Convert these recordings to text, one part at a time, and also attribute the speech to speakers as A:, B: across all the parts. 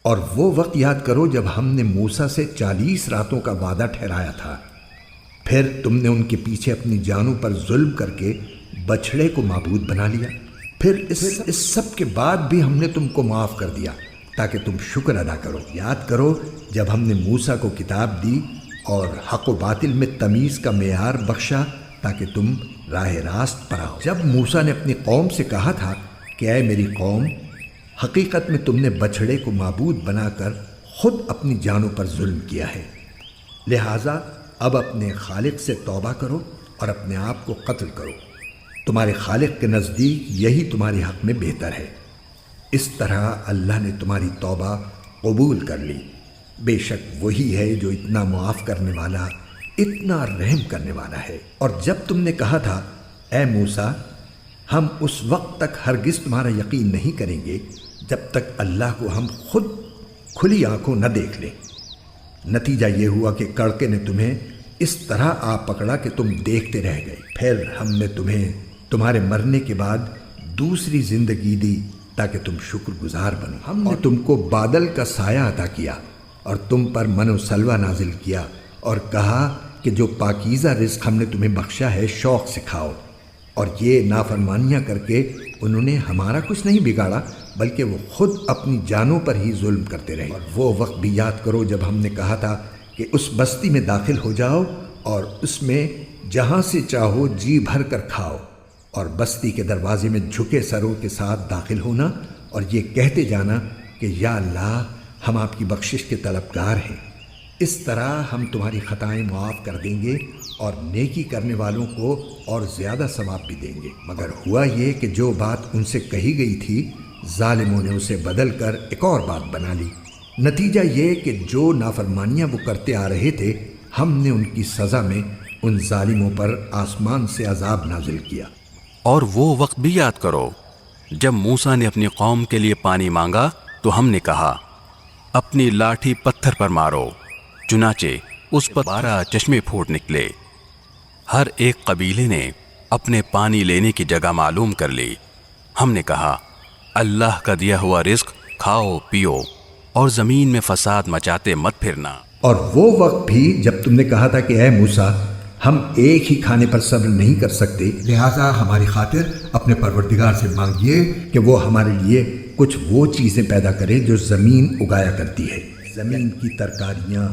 A: اور وہ وقت یاد کرو جب ہم نے موسیٰ سے 40 راتوں کا وعدہ ٹھہرایا تھا، پھر تم نے ان کے پیچھے اپنی جانوں پر ظلم کر کے بچھڑے کو معبود بنا لیا۔ پھر اس سب کے بعد بھی ہم نے تم کو معاف کر دیا تاکہ تم شکر ادا کرو۔ یاد کرو جب ہم نے موسیٰ کو کتاب دی اور حق و باطل میں تمیز کا معیار بخشا تاکہ تم راہ راست پر آؤ۔ جب موسیٰ نے اپنی قوم سے کہا تھا کہ اے میری قوم، حقیقت میں تم نے بچھڑے کو معبود بنا کر خود اپنی جانوں پر ظلم کیا ہے، لہٰذا اب اپنے خالق سے توبہ کرو اور اپنے آپ کو قتل کرو، تمہارے خالق کے نزدیک یہی تمہارے حق میں بہتر ہے۔ اس طرح اللہ نے تمہاری توبہ قبول کر لی، بے شک وہی ہے جو اتنا معاف کرنے والا، اتنا رحم کرنے والا ہے۔ اور جب تم نے کہا تھا اے موسیٰ، ہم اس وقت تک ہرگز تمہارا یقین نہیں کریں گے جب تک اللہ کو ہم خود کھلی آنکھوں نہ دیکھ لیں، نتیجہ یہ ہوا کہ کڑکے نے تمہیں اس طرح آ پکڑا کہ تم دیکھتے رہ گئے۔ پھر ہم نے تمہیں تمہارے مرنے کے بعد دوسری زندگی دی تاکہ تم شکر گزار بنو۔ ہم نے تم کو بادل کا سایہ عطا کیا اور تم پر من و سلوہ نازل کیا اور کہا کہ جو پاکیزہ رزق ہم نے تمہیں بخشا ہے شوق سے کھاؤ، اور یہ نافرمانیاں کر کے انہوں نے ہمارا کچھ نہیں بگاڑا بلکہ وہ خود اپنی جانوں پر ہی ظلم کرتے رہے۔ اور وہ وقت بھی یاد کرو جب ہم نے کہا تھا کہ اس بستی میں داخل ہو جاؤ اور اس میں جہاں سے چاہو جی بھر کر کھاؤ، اور بستی کے دروازے میں جھکے سروں کے ساتھ داخل ہونا اور یہ کہتے جانا کہ یا اللہ ہم آپ کی بخشش کے طلبگار ہیں۔ اس طرح ہم تمہاری خطائیں معاف کر دیں گے اور نیکی کرنے والوں کو اور زیادہ ثواب بھی دیں گے۔ مگر ہوا یہ کہ جو بات ان سے کہی گئی تھی ظالموں نے اسے بدل کر ایک اور بات بنا لی، نتیجہ یہ کہ جو نافرمانیاں وہ کرتے آ رہے تھے ہم نے ان کی سزا میں ان ظالموں پر آسمان سے عذاب نازل کیا۔
B: اور وہ وقت بھی یاد کرو جب موسیٰ نے اپنی قوم کے لیے پانی مانگا تو ہم نے کہا اپنی لاٹھی پتھر پر مارو، چنانچہ اس پر 12 چشمے پھوٹ نکلے۔ ہر ایک قبیلے نے اپنے پانی لینے کی جگہ معلوم کر لی۔ ہم نے کہا اللہ کا دیا ہوا رزق کھاؤ پیو اور زمین میں فساد مچاتے مت پھرنا۔
A: اور وہ وقت بھی جب تم نے کہا تھا کہ اے موسیٰ، ہم ایک ہی کھانے پر صبر نہیں کر سکتے، لہٰذا ہماری خاطر اپنے پروردگار سے مانگیے کہ وہ ہمارے لیے کچھ وہ چیزیں پیدا کرے جو زمین اگایا کرتی ہے، زمین کی ترکاریاں،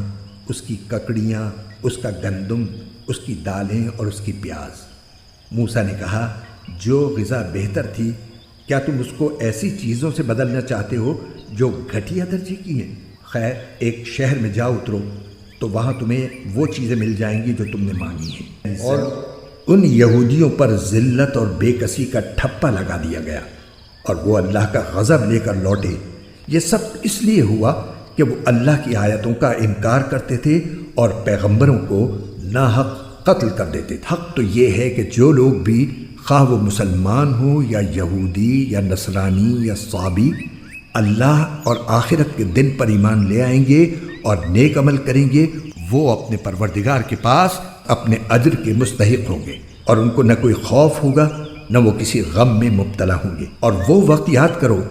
A: اس کی ککڑیاں، اس کا گندم، اس کی دالیں اور اس کی پیاز۔ موسیٰ نے کہا جو غذا بہتر تھی کیا تم اس کو ایسی چیزوں سے بدلنا چاہتے ہو جو گھٹیا درجے کی ہیں؟ خیر، ایک شہر میں جا اترو تو وہاں تمہیں وہ چیزیں مل جائیں گی جو تم نے مانگی ہیں۔ اور ان یہودیوں پر ذلت اور بے کسی کا ٹھپا لگا دیا گیا اور وہ اللہ کا غضب لے کر لوٹے۔ یہ سب اس لیے ہوا کہ وہ اللہ کی آیتوں کا انکار کرتے تھے اور پیغمبروں کو ناحق قتل کر دیتے تھے۔ حق تو یہ ہے کہ جو لوگ بھی خواہ وہ مسلمان ہو یا یہودی یا نصرانی یا صابی، اللہ اور آخرت کے دن پر ایمان لے آئیں گے اور نیک عمل کریں گے، وہ اپنے پروردگار کے پاس اپنے اجر کے مستحق ہوں گے اور ان کو نہ کوئی خوف ہوگا نہ وہ کسی غم میں مبتلا ہوں گے۔ اور وہ وقت یاد کرو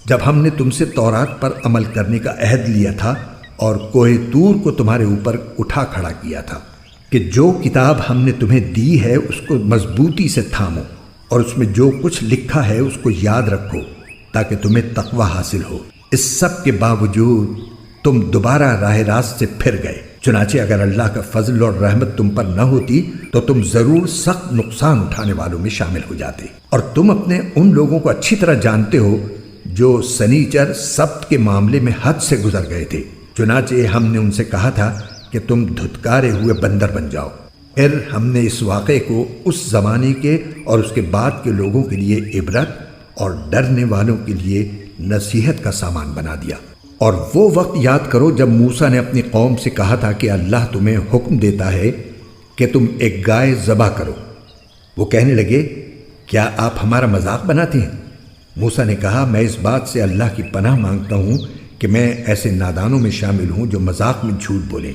A: جب ہم نے تم سے تورات پر عمل کرنے کا عہد لیا تھا اور کوہ طور کو تمہارے اوپر اٹھا کھڑا کیا تھا کہ جو کتاب ہم نے تمہیں دی ہے اس کو مضبوطی سے تھامو اور اس میں جو کچھ لکھا ہے اس کو یاد رکھو تاکہ تمہیں تقوی حاصل ہو۔ اس سب کے باوجود تم دوبارہ راہ راست سے پھر گئے، چنانچہ اگر اللہ کا فضل اور رحمت تم پر نہ ہوتی تو تم ضرور سخت نقصان اٹھانے والوں میں شامل ہو جاتے۔ اور تم اپنے ان لوگوں کو اچھی طرح جانتے ہو جو سنیچر سبت کے معاملے میں حد سے گزر گئے تھے، چنانچہ ہم نے ان سے کہا تھا کہ تم دھتکارے ہوئے بندر بن جاؤ۔ پھر ہم نے اس واقعے کو اس زمانے کے اور اس کے بعد کے لوگوں کے لیے عبرت اور ڈرنے والوں کے لیے نصیحت کا سامان بنا دیا۔ اور وہ وقت یاد کرو جب موسیٰ نے اپنی قوم سے کہا تھا کہ اللہ تمہیں حکم دیتا ہے کہ تم ایک گائے ذبح کرو۔ وہ کہنے لگے کیا آپ ہمارا مذاق بناتے ہیں؟ موسیٰ نے کہا میں اس بات سے اللہ کی پناہ مانگتا ہوں کہ میں ایسے نادانوں میں شامل ہوں جو مذاق میں جھوٹ بولیں۔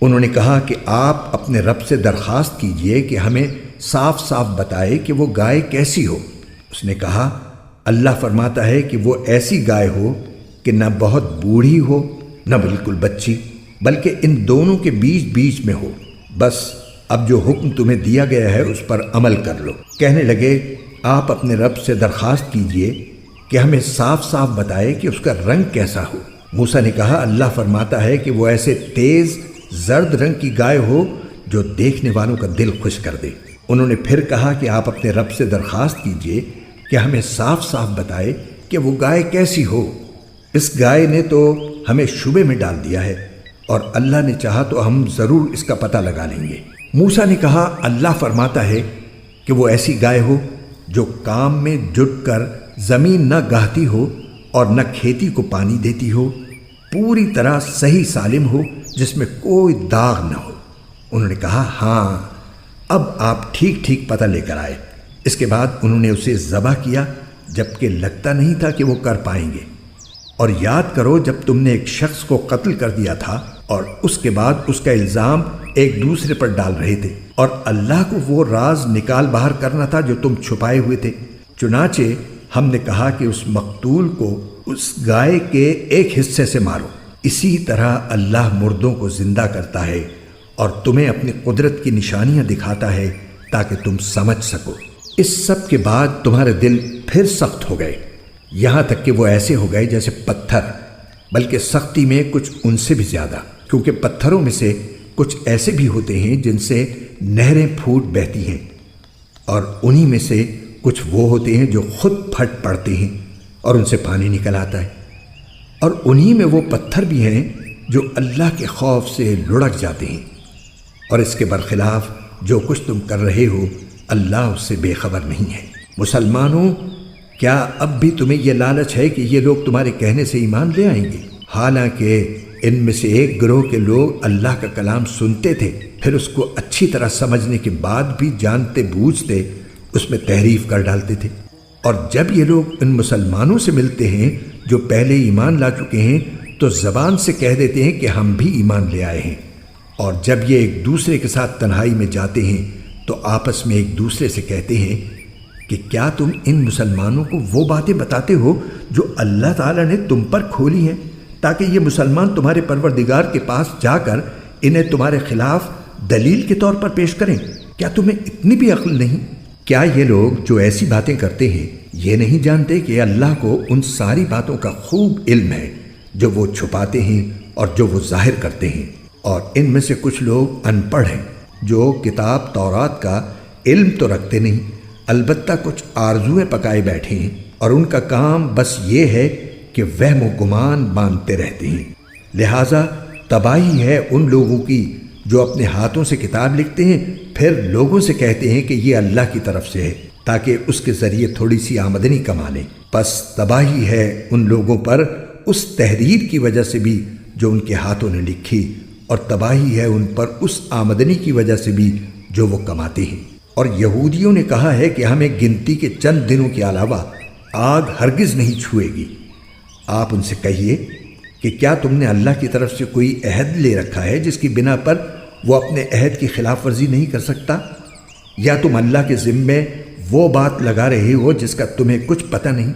A: انہوں نے کہا کہ آپ اپنے رب سے درخواست کیجئے کہ ہمیں صاف صاف بتائے کہ وہ گائے کیسی ہو۔ اس نے کہا اللہ فرماتا ہے کہ وہ ایسی گائے ہو کہ نہ بہت بوڑھی ہو نہ بالکل بچی، بلکہ ان دونوں کے بیچ بیچ میں ہو۔ بس اب جو حکم تمہیں دیا گیا ہے اس پر عمل کر لو۔ کہنے لگے آپ اپنے رب سے درخواست کیجئے کہ ہمیں صاف صاف بتائے کہ اس کا رنگ کیسا ہو۔ موسیٰ نے کہا اللہ فرماتا ہے کہ وہ ایسے تیز زرد رنگ کی گائے ہو جو دیکھنے والوں کا دل خوش کر دے۔ انہوں نے پھر کہا کہ آپ اپنے رب سے درخواست کیجئے کہ ہمیں صاف صاف بتائے کہ وہ گائے کیسی ہو۔ اس گائے نے تو ہمیں شبے میں ڈال دیا ہے، اور اللہ نے چاہا تو ہم ضرور اس کا پتہ لگا لیں گے۔ موسیٰ نے کہا اللہ فرماتا ہے کہ وہ ایسی گائے ہو جو کام میں جٹ کر زمین نہ گاہتی ہو اور نہ کھیتی کو پانی دیتی ہو، پوری طرح صحیح سالم ہو، جس میں کوئی داغ نہ ہو۔ انہوں نے کہا ہاں، اب آپ ٹھیک ٹھیک پتہ لے کر آئے۔ اس کے بعد انہوں نے اسے ذبح کیا، جبکہ لگتا نہیں تھا کہ وہ کر پائیں گے۔ اور یاد کرو جب تم نے ایک شخص کو قتل کر دیا تھا اور اس کے بعد اس کا الزام ایک دوسرے پر ڈال رہے تھے، اور اللہ کو وہ راز نکال باہر کرنا تھا جو تم چھپائے ہوئے تھے۔ چنانچہ ہم نے کہا کہ اس مقتول کو اس گائے کے ایک حصے سے مارو۔ اسی طرح اللہ مردوں کو زندہ کرتا ہے اور تمہیں اپنی قدرت کی نشانیاں دکھاتا ہے تاکہ تم سمجھ سکو۔ اس سب کے بعد تمہارے دل پھر سخت ہو گئے، یہاں تک کہ وہ ایسے ہو گئے جیسے پتھر، بلکہ سختی میں کچھ ان سے بھی زیادہ، کیونکہ پتھروں میں سے کچھ ایسے بھی ہوتے ہیں جن سے نہریں پھوٹ بہتی ہیں، اور انہی میں سے کچھ وہ ہوتے ہیں جو خود پھٹ پڑتے ہیں اور ان سے پانی نکل آتا ہے، اور انہی میں وہ پتھر بھی ہیں جو اللہ کے خوف سے لڑک جاتے ہیں۔ اور اس کے برخلاف جو کچھ تم کر رہے ہو اللہ اس سے بے خبر نہیں ہے۔ مسلمانوں، کیا اب بھی تمہیں یہ لالچ ہے کہ یہ لوگ تمہارے کہنے سے ایمان لے آئیں گے؟ حالانکہ ان میں سے ایک گروہ کے لوگ اللہ کا کلام سنتے تھے، پھر اس کو اچھی طرح سمجھنے کے بعد بھی جانتے بوجھتے اس میں تحریف کر ڈالتے تھے۔ اور جب یہ لوگ ان مسلمانوں سے ملتے ہیں جو پہلے ایمان لا چکے ہیں تو زبان سے کہہ دیتے ہیں کہ ہم بھی ایمان لے آئے ہیں، اور جب یہ ایک دوسرے کے ساتھ تنہائی میں جاتے ہیں تو آپس میں ایک دوسرے سے کہتے ہیں کہ کیا تم ان مسلمانوں کو وہ باتیں بتاتے ہو جو اللہ تعالیٰ نے تم پر کھولی ہیں، تاکہ یہ مسلمان تمہارے پروردگار کے پاس جا کر انہیں تمہارے خلاف دلیل کے طور پر پیش کریں؟ کیا تمہیں اتنی بھی عقل نہیں؟ کیا یہ لوگ جو ایسی باتیں کرتے ہیں یہ نہیں جانتے کہ اللہ کو ان ساری باتوں کا خوب علم ہے جو وہ چھپاتے ہیں اور جو وہ ظاہر کرتے ہیں؟ اور ان میں سے کچھ لوگ ان پڑھ ہیں جو کتاب تورات کا علم تو رکھتے نہیں، البتہ کچھ آرزویں پکائے بیٹھے ہیں، اور ان کا کام بس یہ ہے کہ وہم و گمان باندھتے رہتے ہیں۔ لہٰذا تباہی ہے ان لوگوں کی جو اپنے ہاتھوں سے کتاب لکھتے ہیں، پھر لوگوں سے کہتے ہیں کہ یہ اللہ کی طرف سے ہے تاکہ اس کے ذریعے تھوڑی سی آمدنی کما لیں۔ پس تباہی ہے ان لوگوں پر اس تحریر کی وجہ سے بھی جو ان کے ہاتھوں نے لکھی، اور تباہی ہے ان پر اس آمدنی کی وجہ سے بھی جو وہ کماتے ہیں۔ اور یہودیوں نے کہا ہے کہ ہمیں گنتی کے چند دنوں کے علاوہ آگ ہرگز نہیں چھوئے گی۔ آپ ان سے کہیے کہ کیا تم نے اللہ کی طرف سے کوئی عہد لے رکھا ہے جس کی بنا پر وہ اپنے عہد کی خلاف ورزی نہیں کر سکتا؟ یا تم اللہ کے ذمے وہ بات لگا رہے ہو جس کا تمہیں کچھ پتہ نہیں؟